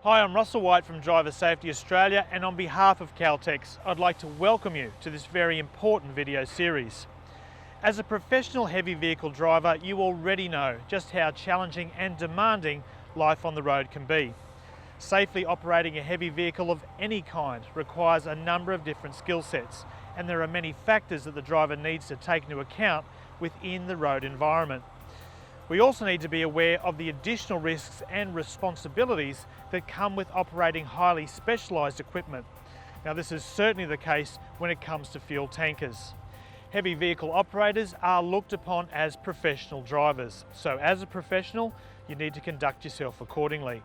Hi, I'm Russell White from Driver Safety Australia, and on behalf of Caltex, I'd like to welcome you to this very important video series. As a professional heavy vehicle driver, you already know just how challenging and demanding life on the road can be. Safely operating a heavy vehicle of any kind requires a number of different skill sets, and there are many factors that the driver needs to take into account within the road environment. We also need to be aware of the additional risks and responsibilities that come with operating highly specialised equipment. Now, this is certainly the case when it comes to fuel tankers. Heavy vehicle operators are looked upon as professional drivers, so as a professional, you need to conduct yourself accordingly.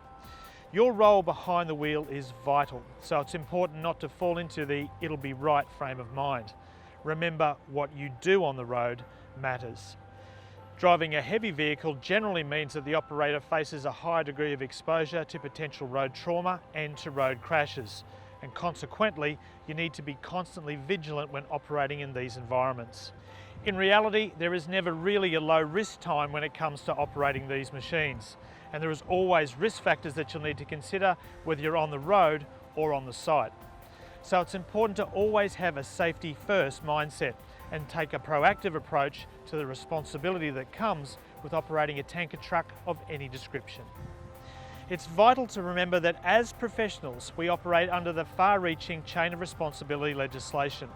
Your role behind the wheel is vital, so it's important not to fall into the "it'll be right" frame of mind. Remember, what you do on the road matters. Driving a heavy vehicle generally means that the operator faces a higher degree of exposure to potential road trauma and to road crashes, and consequently you need to be constantly vigilant when operating in these environments. In reality, there is never really a low risk time when it comes to operating these machines, and there is always risk factors that you'll need to consider whether you're on the road or on the site. So it's important to always have a safety first mindset and take a proactive approach to the responsibility that comes with operating a tanker truck of any description. It's vital to remember that as professionals, we operate under the far-reaching chain of responsibility legislation.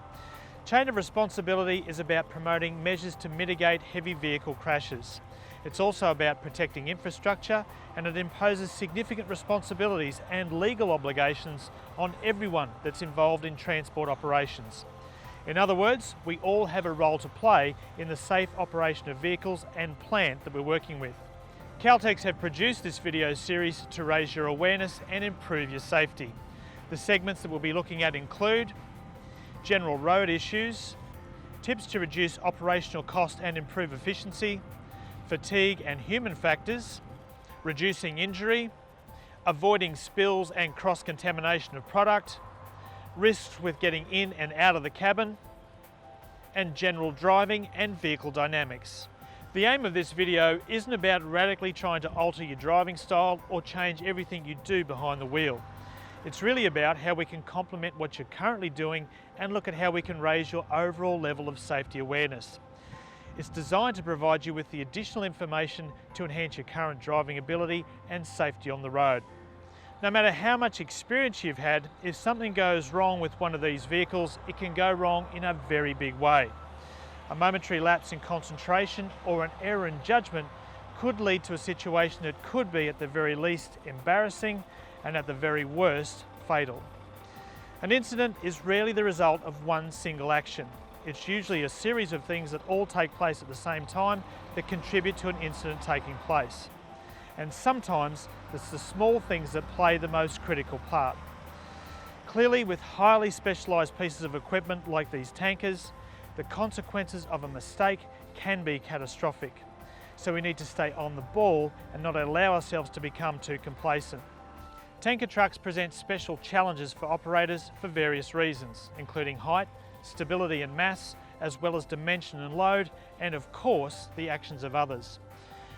Chain of responsibility is about promoting measures to mitigate heavy vehicle crashes. It's also about protecting infrastructure, and it imposes significant responsibilities and legal obligations on everyone that's involved in transport operations. In other words, we all have a role to play in the safe operation of vehicles and plant that we're working with. Caltex have produced this video series to raise your awareness and improve your safety. The segments that we'll be looking at include general road issues, tips to reduce operational cost and improve efficiency, fatigue and human factors, reducing injury, avoiding spills and cross-contamination of product, risks with getting in and out of the cabin, and general driving and vehicle dynamics. The aim of this video isn't about radically trying to alter your driving style or change everything you do behind the wheel. It's really about how we can complement what you're currently doing and look at how we can raise your overall level of safety awareness. It's designed to provide you with the additional information to enhance your current driving ability and safety on the road. No matter how much experience you've had, if something goes wrong with one of these vehicles, it can go wrong in a very big way. A momentary lapse in concentration or an error in judgment could lead to a situation that could be at the very least embarrassing and at the very worst fatal. An incident is rarely the result of one single action. It's usually a series of things that all take place at the same time that contribute to an incident taking place. And sometimes it's the small things that play the most critical part. Clearly, with highly specialised pieces of equipment like these tankers, the consequences of a mistake can be catastrophic. So we need to stay on the ball and not allow ourselves to become too complacent. Tanker trucks present special challenges for operators for various reasons, including height, stability and mass, as well as dimension and load, and of course, the actions of others.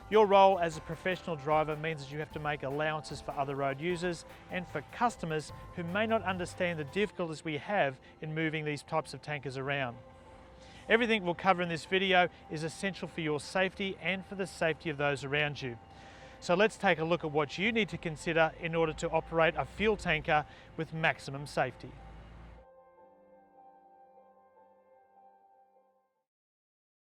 Your role as a professional driver means that you have to make allowances for other road users and for customers who may not understand the difficulties we have in moving these types of tankers around. Everything we'll cover in this video is essential for your safety and for the safety of those around you. So let's take a look at what you need to consider in order to operate a fuel tanker with maximum safety.